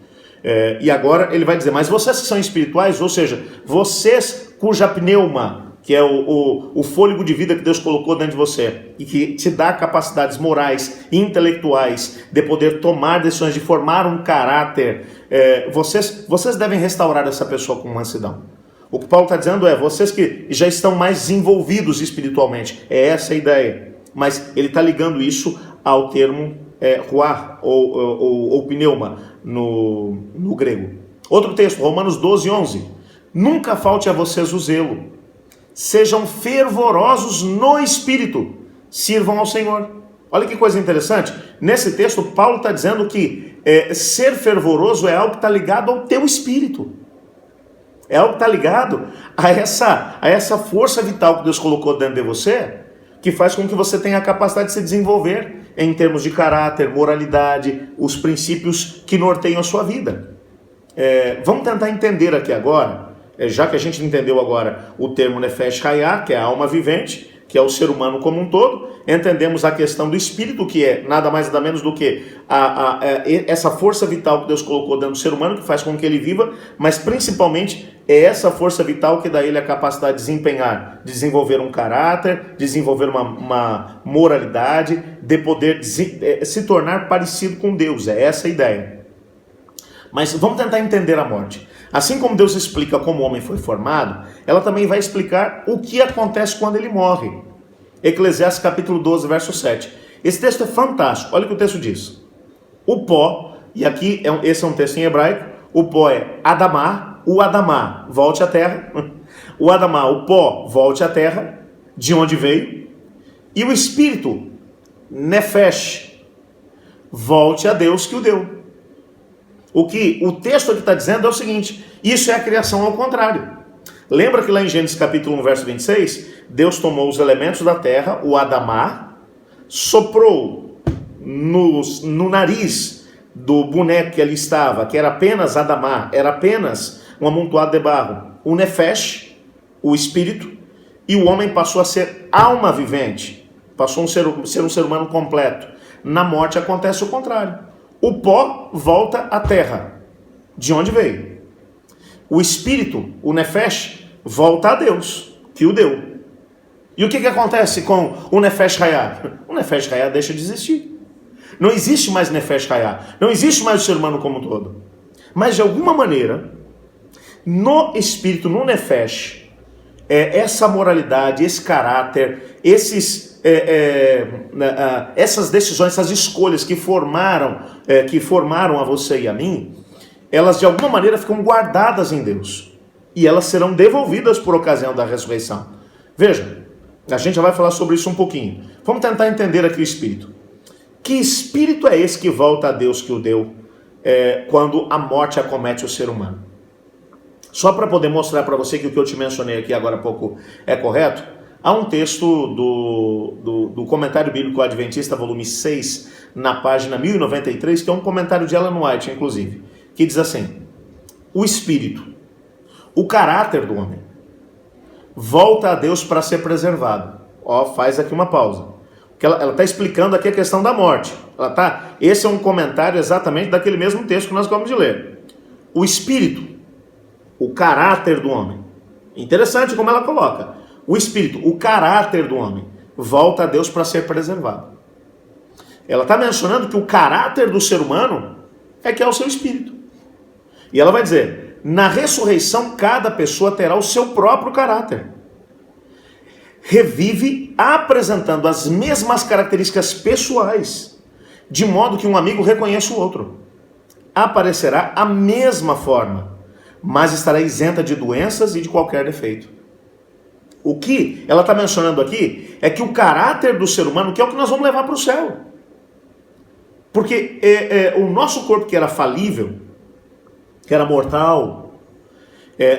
Speaker 1: E agora ele vai dizer, mas vocês que são espirituais, ou seja, vocês cuja pneuma, que é o fôlego de vida que Deus colocou dentro de você, e que te dá capacidades morais e intelectuais de poder tomar decisões, de formar um caráter, vocês devem restaurar essa pessoa com mansidão. O que Paulo está dizendo vocês que já estão mais desenvolvidos espiritualmente, é essa a ideia. Mas ele está ligando isso ao termo ruach, ou pneuma, no grego. Outro texto, Romanos 12, 11. Nunca falte a vocês o zelo. Sejam fervorosos no Espírito. Sirvam ao Senhor. Olha que coisa interessante. Nesse texto, Paulo está dizendo que ser fervoroso é algo que está ligado ao teu espírito. É algo que está ligado a essa força vital que Deus colocou dentro de você, que faz com que você tenha a capacidade de se desenvolver em termos de caráter, moralidade, os princípios que norteiam a sua vida. Vamos tentar entender aqui agora, já que a gente entendeu agora o termo Nefesh Hayah, que é a alma vivente, que é o ser humano como um todo, entendemos a questão do espírito, que é nada mais nada menos do que essa força vital que Deus colocou dentro do ser humano, que faz com que ele viva, mas principalmente é essa força vital que dá a ele a capacidade de desempenhar, de desenvolver um caráter, desenvolver uma moralidade, de poder se tornar parecido com Deus. É essa a ideia. Mas vamos tentar entender a morte. Assim como Deus explica como o homem foi formado, ela também vai explicar o que acontece quando ele morre. Eclesiastes capítulo 12, verso 7. Esse texto é fantástico. Olha o que o texto diz. O pó e aqui esse é um texto em hebraico, o pó é Adamá, o Adamá, volte à terra, o Adamá, o pó, volte à terra, de onde veio, e o espírito, Nefesh, volte a Deus que o deu. O que o texto aqui está dizendo é o seguinte, isso é a criação ao contrário. Lembra que lá em Gênesis capítulo 1, verso 26, Deus tomou os elementos da terra, o Adamá, soprou no nariz do boneco que ali estava, que era apenas Adamá, era apenas um amontoado de barro, o Nefesh, o espírito, e o homem passou a ser alma vivente, passou a ser um ser humano completo. Na morte acontece o contrário. O pó volta à terra, de onde veio. O espírito, o Nefesh, volta a Deus, que o deu. E o que acontece com o Nefesh Hayah? O Nefesh Hayah deixa de existir. Não existe mais Nefesh Hayah. Não existe mais o ser humano como um todo. Mas de alguma maneira, no espírito, no Nefesh, essa moralidade, esse caráter, essas decisões, essas escolhas que formaram a você e a mim, elas de alguma maneira ficam guardadas em Deus. E elas serão devolvidas por ocasião da ressurreição. Veja, a gente já vai falar sobre isso um pouquinho. Vamos tentar entender aqui o espírito. Que espírito é esse que volta a Deus que o deu quando a morte acomete o ser humano? Só para poder mostrar para você que o que eu te mencionei aqui agora há pouco é correto, há um texto do Comentário Bíblico Adventista, volume 6, na página 1093, que é um comentário de Ellen White, inclusive, que diz assim: o espírito, o caráter do homem, volta a Deus para ser preservado. Faz aqui uma pausa. Ela está explicando aqui a questão da morte. Esse é um comentário exatamente daquele mesmo texto que nós acabamos de ler. O espírito, o caráter do homem. Interessante como ela coloca. O espírito, o caráter do homem, volta a Deus para ser preservado. Ela está mencionando que o caráter do ser humano que é o seu espírito. E ela vai dizer, na ressurreição cada pessoa terá o seu próprio caráter. Revive apresentando as mesmas características pessoais, de modo que um amigo reconheça o outro. Aparecerá a mesma forma, mas estará isenta de doenças e de qualquer defeito. O que ela está mencionando aqui é que o caráter do ser humano, que é o que nós vamos levar para o céu. Porque o nosso corpo que era falível, que era mortal,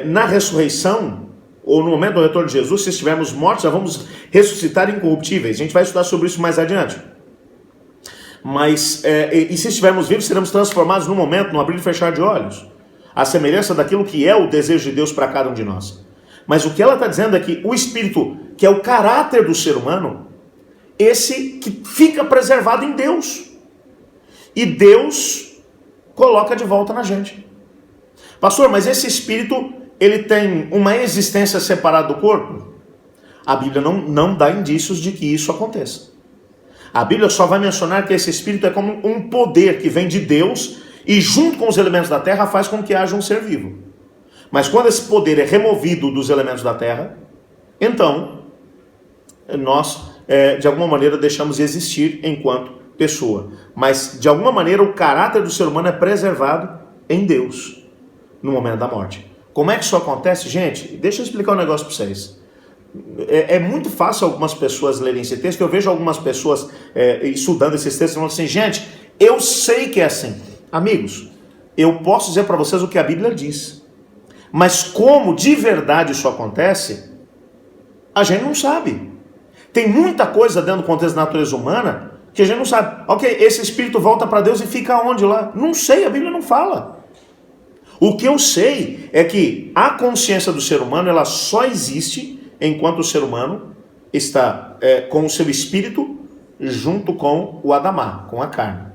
Speaker 1: na ressurreição, ou no momento do retorno de Jesus, se estivermos mortos, já vamos ressuscitar incorruptíveis. A gente vai estudar sobre isso mais adiante. Mas, e se estivermos vivos, seremos transformados no momento, no abrir e fechar de olhos. A semelhança daquilo que é o desejo de Deus para cada um de nós. Mas o que ela está dizendo é que o espírito, que é o caráter do ser humano, esse que fica preservado em Deus. E Deus coloca de volta na gente. Pastor, mas esse espírito, ele tem uma existência separada do corpo? A Bíblia não dá indícios de que isso aconteça. A Bíblia só vai mencionar que esse espírito é como um poder que vem de Deus e junto com os elementos da terra faz com que haja um ser vivo. Mas quando esse poder é removido dos elementos da terra, então nós de alguma maneira deixamos de existir enquanto pessoa. Mas de alguma maneira o caráter do ser humano é preservado em Deus no momento da morte. Como é que isso acontece? Gente, deixa eu explicar um negócio para vocês. É muito fácil algumas pessoas lerem esse texto. Eu vejo algumas pessoas estudando esses textos e falando assim, gente, eu sei que é assim. Amigos, eu posso dizer para vocês o que a Bíblia diz. Mas como de verdade isso acontece, a gente não sabe. Tem muita coisa dentro do contexto da natureza humana que a gente não sabe. Ok, esse espírito volta para Deus e fica onde lá? Não sei, a Bíblia não fala. O que eu sei é que a consciência do ser humano ela só existe enquanto o ser humano está com o seu espírito junto com o Adamá, com a carne.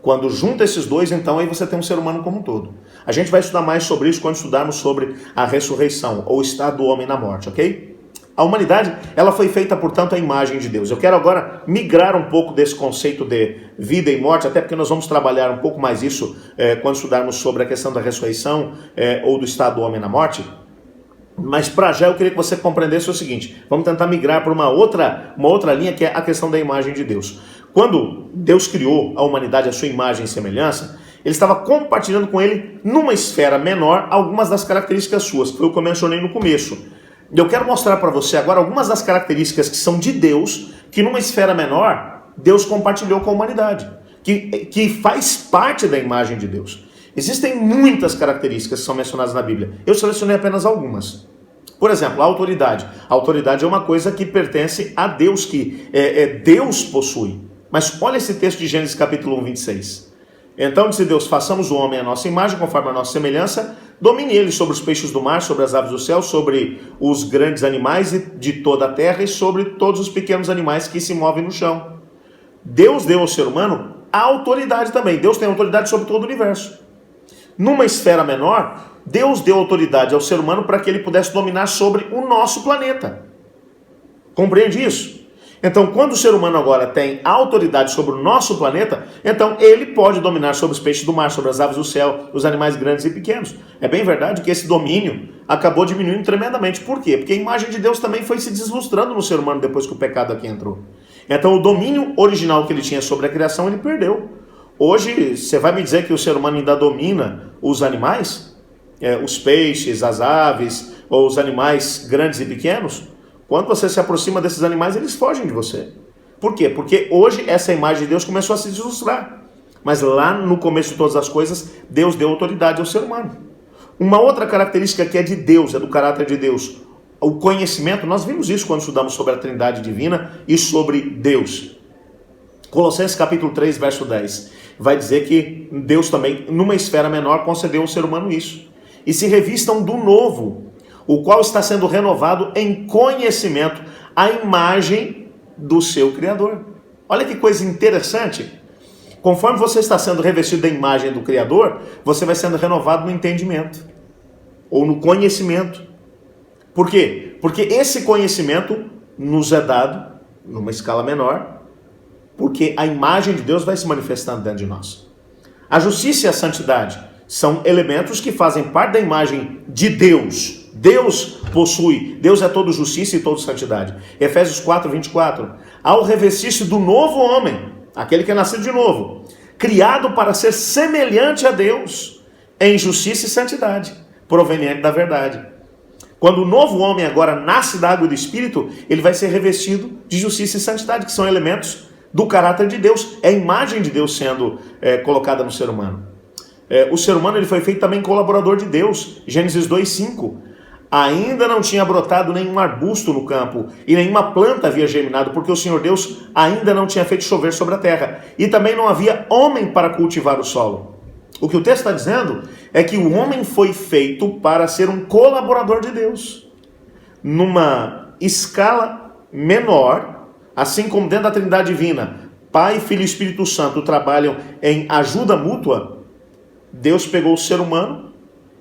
Speaker 1: Quando junta esses dois, então aí você tem um ser humano como um todo. A gente vai estudar mais sobre isso quando estudarmos sobre a ressurreição, ou o estado do homem na morte, ok? A humanidade, ela foi feita, portanto, à imagem de Deus. Eu quero agora migrar um pouco desse conceito de vida e morte, até porque nós vamos trabalhar um pouco mais isso quando estudarmos sobre a questão da ressurreição ou do estado do homem na morte. Mas para já eu queria que você compreendesse o seguinte, vamos tentar migrar para uma outra linha que é a questão da imagem de Deus. Quando Deus criou a humanidade à sua imagem e semelhança, ele estava compartilhando com ele, numa esfera menor, algumas das características suas, que foi o que eu mencionei no começo. Eu quero mostrar para você agora algumas das características que são de Deus, que numa esfera menor, Deus compartilhou com a humanidade, que faz parte da imagem de Deus. Existem muitas características que são mencionadas na Bíblia. Eu selecionei apenas algumas. Por exemplo, a autoridade. A autoridade é uma coisa que pertence a Deus, que Deus possui. Mas olha esse texto de Gênesis capítulo 1, 26. Então disse Deus, façamos o homem à nossa imagem, conforme a nossa semelhança, domine ele sobre os peixes do mar, sobre as aves do céu, sobre os grandes animais de toda a terra e sobre todos os pequenos animais que se movem no chão. Deus deu ao ser humano a autoridade também. Deus tem autoridade sobre todo o universo. Numa esfera menor, Deus deu autoridade ao ser humano para que ele pudesse dominar sobre o nosso planeta. Compreende isso? Então, quando o ser humano agora tem autoridade sobre o nosso planeta, então ele pode dominar sobre os peixes do mar, sobre as aves do céu, os animais grandes e pequenos. É bem verdade que esse domínio acabou diminuindo tremendamente. Por quê? Porque a imagem de Deus também foi se deslustrando no ser humano depois que o pecado aqui entrou. Então, o domínio original que ele tinha sobre a criação, ele perdeu. Hoje, você vai me dizer que o ser humano ainda domina os animais? Os peixes, as aves, ou os animais grandes e pequenos? Quando você se aproxima desses animais, eles fogem de você. Por quê? Porque hoje essa imagem de Deus começou a se deslustrar. Mas lá no começo de todas as coisas, Deus deu autoridade ao ser humano. Uma outra característica que é de Deus, é do caráter de Deus, o conhecimento. Nós vimos isso quando estudamos sobre a Trindade Divina e sobre Deus. Colossenses capítulo 3, verso 10, vai dizer que Deus também, numa esfera menor, concedeu ao ser humano isso. E se revistam do novo, o qual está sendo renovado em conhecimento, à imagem do seu Criador. Olha que coisa interessante. Conforme você está sendo revestido da imagem do Criador, você vai sendo renovado no entendimento, ou no conhecimento. Por quê? Porque esse conhecimento nos é dado, numa escala menor, porque a imagem de Deus vai se manifestando dentro de nós. A justiça e a santidade são elementos que fazem parte da imagem de Deus. Deus possui, Deus é todo justiça e todo santidade. Efésios 4, 24. Ao revestir-se do novo homem, aquele que é nascido de novo, criado para ser semelhante a Deus, em justiça e santidade, proveniente da verdade. Quando o novo homem agora nasce da água e do Espírito, ele vai ser revestido de justiça e santidade, que são elementos do caráter de Deus. É a imagem de Deus sendo colocada no ser humano. O ser humano ele foi feito também colaborador de Deus. Gênesis 2, 5. Ainda não tinha brotado nenhum arbusto no campo, e nenhuma planta havia germinado, porque o Senhor Deus ainda não tinha feito chover sobre a terra. E também não havia homem para cultivar o solo. O que o texto está dizendo é que o homem foi feito para ser um colaborador de Deus. Numa escala menor, assim como dentro da Trindade Divina, Pai, Filho e Espírito Santo trabalham em ajuda mútua, Deus pegou o ser humano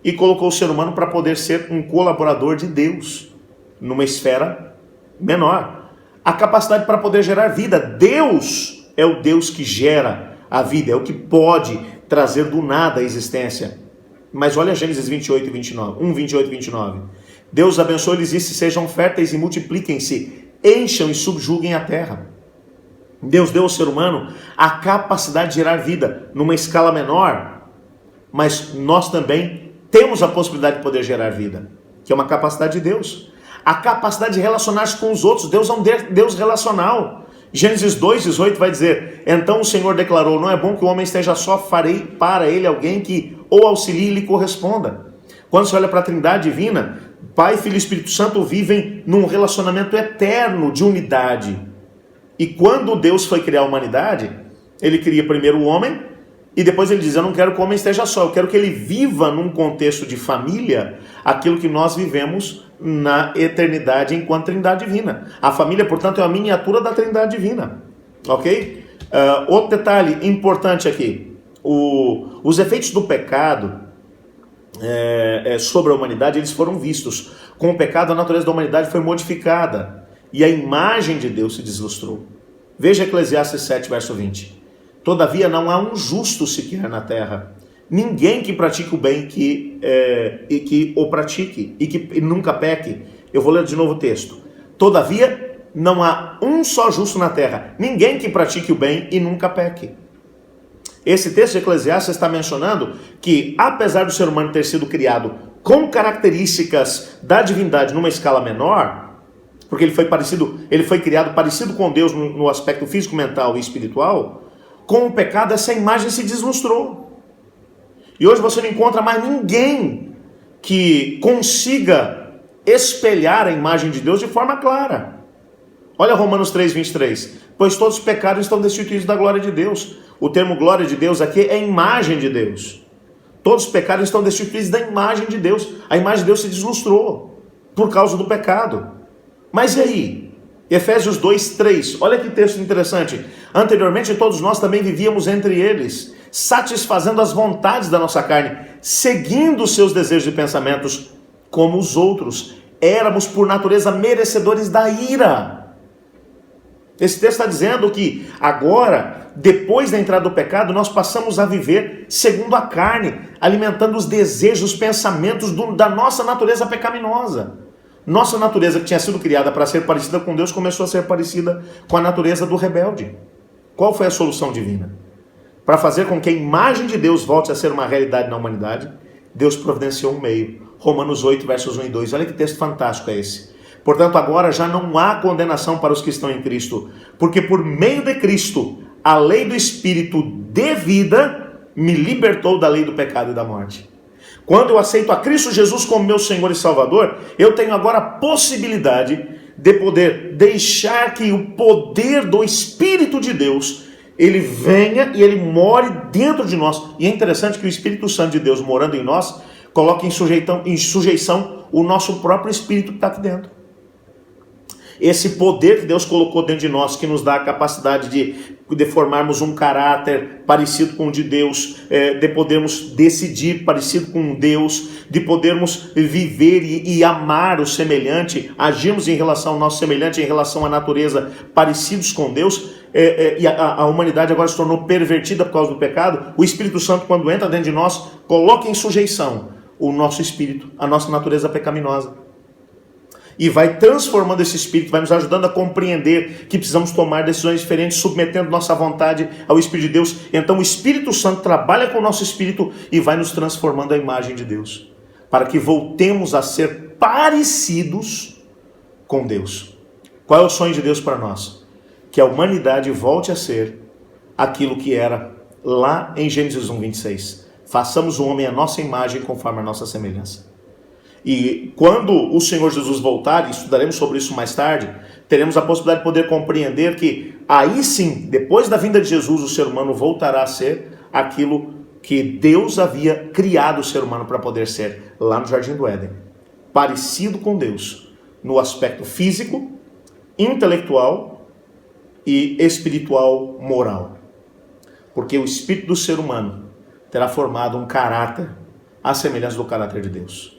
Speaker 1: e colocou o ser humano para poder ser um colaborador de Deus, numa esfera menor. A capacidade para poder gerar vida. Deus é o Deus que gera a vida, é o que pode trazer do nada a existência. Mas olha Gênesis 28 e 29, 1, 28 e 29. Deus abençoe-lhes e sejam férteis e multipliquem-se, encham e subjuguem a terra. Deus deu ao ser humano a capacidade de gerar vida numa escala menor, mas nós também temos a possibilidade de poder gerar vida, que é uma capacidade de Deus. A capacidade de relacionar-se com os outros. Deus é um Deus relacional. Gênesis 2,18 vai dizer: então o Senhor declarou, não é bom que o homem esteja só, farei para ele alguém que o auxilie e lhe corresponda. Quando você olha para a Trindade Divina, Pai, Filho e Espírito Santo vivem num relacionamento eterno de unidade. E quando Deus foi criar a humanidade, ele cria primeiro o homem, e depois ele diz, eu não quero que o homem esteja só, eu quero que ele viva num contexto de família, aquilo que nós vivemos na eternidade enquanto Trindade Divina. A família, portanto, é uma miniatura da Trindade Divina. Ok? Outro detalhe importante aqui, os efeitos do pecado sobre a humanidade, eles foram vistos. Com o pecado, a natureza da humanidade foi modificada, e a imagem de Deus se deslustrou. Veja Eclesiastes 7, verso 20. Todavia não há um justo sequer na terra, ninguém que pratique o bem que o pratique e que nunca peque. Eu vou ler de novo o texto. Todavia não há um só justo na terra, ninguém que pratique o bem e nunca peque. Esse texto de Eclesiastes está mencionando que, apesar do ser humano ter sido criado com características da divindade numa escala menor, porque ele foi criado parecido com Deus no aspecto físico, mental e espiritual, com o pecado essa imagem se deslustrou. E hoje você não encontra mais ninguém que consiga espelhar a imagem de Deus de forma clara. Olha Romanos 3:23. Pois todos os pecados estão destituídos da glória de Deus. O termo glória de Deus aqui é imagem de Deus. Todos os pecados estão destituídos da imagem de Deus. A imagem de Deus se deslustrou por causa do pecado. Mas e aí? Efésios 2:3. Olha que texto interessante. Anteriormente todos nós também vivíamos entre eles, satisfazendo as vontades da nossa carne, seguindo os seus desejos e pensamentos como os outros. Éramos por natureza merecedores da ira. Esse texto está dizendo que agora, depois da entrada do pecado, nós passamos a viver segundo a carne, alimentando os desejos, os pensamentos da nossa natureza pecaminosa. Nossa natureza, que tinha sido criada para ser parecida com Deus, começou a ser parecida com a natureza do rebelde. Qual foi a solução divina? Para fazer com que a imagem de Deus volte a ser uma realidade na humanidade, Deus providenciou um meio. Romanos 8, versos 1 e 2. Olha que texto fantástico é esse. Portanto, agora já não há condenação para os que estão em Cristo, porque por meio de Cristo, a lei do Espírito de vida me libertou da lei do pecado e da morte. Quando eu aceito a Cristo Jesus como meu Senhor e Salvador, eu tenho agora a possibilidade de poder deixar que o poder do Espírito de Deus, ele venha e ele more dentro de nós. E é interessante que o Espírito Santo de Deus morando em nós, coloque em sujeição o nosso próprio Espírito que está aqui dentro. Esse poder que Deus colocou dentro de nós, que nos dá a capacidade de formarmos um caráter parecido com o de Deus, de podermos decidir parecido com Deus, de podermos viver e amar o semelhante, agirmos em relação ao nosso semelhante, em relação à natureza, parecidos com Deus, e a humanidade agora se tornou pervertida por causa do pecado. O Espírito Santo, quando entra dentro de nós, coloca em sujeição o nosso espírito, a nossa natureza pecaminosa. E vai transformando esse espírito, vai nos ajudando a compreender que precisamos tomar decisões diferentes, submetendo nossa vontade ao Espírito de Deus. Então o Espírito Santo trabalha com o nosso espírito e vai nos transformando à imagem de Deus, para que voltemos a ser parecidos com Deus. Qual é o sonho de Deus para nós? Que a humanidade volte a ser aquilo que era lá em Gênesis 1:26. Façamos o homem à nossa imagem conforme a nossa semelhança. E quando o Senhor Jesus voltar, e estudaremos sobre isso mais tarde, teremos a possibilidade de poder compreender que aí sim, depois da vinda de Jesus, o ser humano voltará a ser aquilo que Deus havia criado o ser humano para poder ser, lá no Jardim do Éden. Parecido com Deus, no aspecto físico, intelectual e espiritual moral. Porque o espírito do ser humano terá formado um caráter à semelhança do caráter de Deus.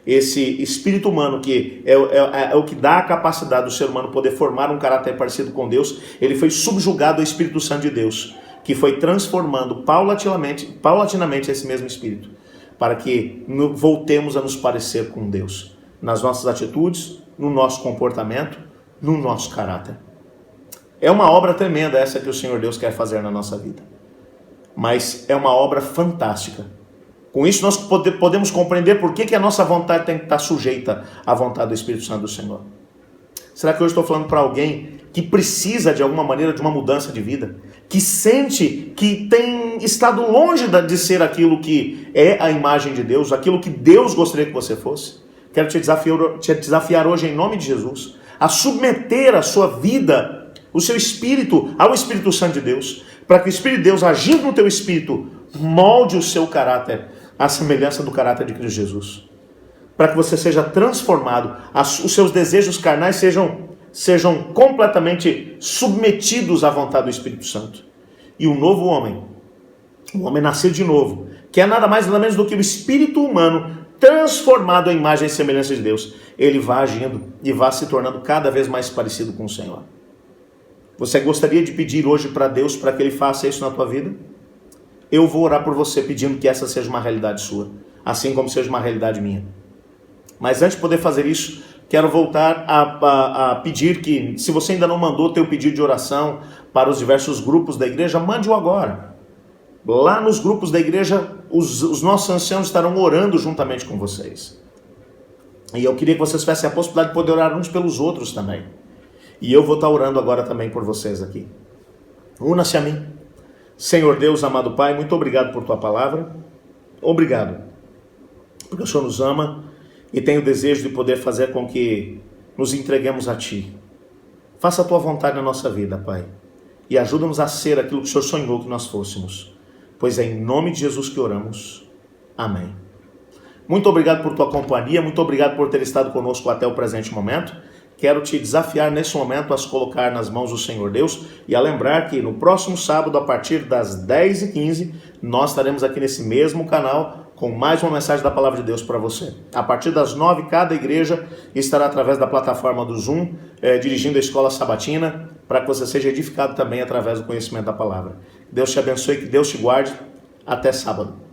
Speaker 1: Esse espírito humano que é o que dá a capacidade do ser humano poder formar um caráter parecido com Deus, ele foi subjugado ao Espírito Santo de Deus, que foi transformando paulatinamente esse mesmo Espírito, para que voltemos a nos parecer com Deus, nas nossas atitudes, no nosso comportamento, no nosso caráter. É uma obra tremenda essa que o Senhor Deus quer fazer na nossa vida, mas é uma obra fantástica. Com isso nós podemos compreender por que a nossa vontade tem que estar sujeita à vontade do Espírito Santo do Senhor. Será que eu estou falando para alguém que precisa de alguma maneira de uma mudança de vida? Que sente que tem estado longe de ser aquilo que é a imagem de Deus, aquilo que Deus gostaria que você fosse? Quero te desafiar hoje em nome de Jesus a submeter a sua vida, o seu espírito ao Espírito Santo de Deus, para que o Espírito de Deus, agindo no teu espírito, molde o seu caráter à semelhança do caráter de Cristo Jesus, para que você seja transformado, os seus desejos carnais sejam completamente submetidos à vontade do Espírito Santo, e o novo homem, o homem nascido de novo, que é nada mais nada menos do que o espírito humano transformado à imagem e semelhança de Deus, ele vai agindo e vai se tornando cada vez mais parecido com o Senhor. Você gostaria de pedir hoje para Deus para que Ele faça isso na tua vida? Eu vou orar por você pedindo que essa seja uma realidade sua, assim como seja uma realidade minha. Mas antes de poder fazer isso, quero voltar a pedir que, se você ainda não mandou teu pedido de oração para os diversos grupos da igreja, mande-o agora. Lá nos grupos da igreja, os nossos anciãos estarão orando juntamente com vocês. E eu queria que vocês tivessem a possibilidade de poder orar uns pelos outros também. E eu vou estar orando agora também por vocês aqui. Una-se a mim. Senhor Deus, amado Pai, muito obrigado por tua palavra. Obrigado, porque o Senhor nos ama e tem o desejo de poder fazer com que nos entreguemos a Ti. Faça a Tua vontade na nossa vida, Pai, e ajuda-nos a ser aquilo que o Senhor sonhou que nós fôssemos, pois é em nome de Jesus que oramos. Amém. Muito obrigado por tua companhia, muito obrigado por ter estado conosco até o presente momento. Quero te desafiar nesse momento a se colocar nas mãos do Senhor Deus e a lembrar que no próximo sábado, a partir das 10h15, nós estaremos aqui nesse mesmo canal com mais uma mensagem da Palavra de Deus para você. A partir das 9, cada igreja estará através da plataforma do Zoom, dirigindo a Escola Sabatina, para que você seja edificado também através do conhecimento da Palavra. Deus te abençoe, que Deus te guarde. Até sábado.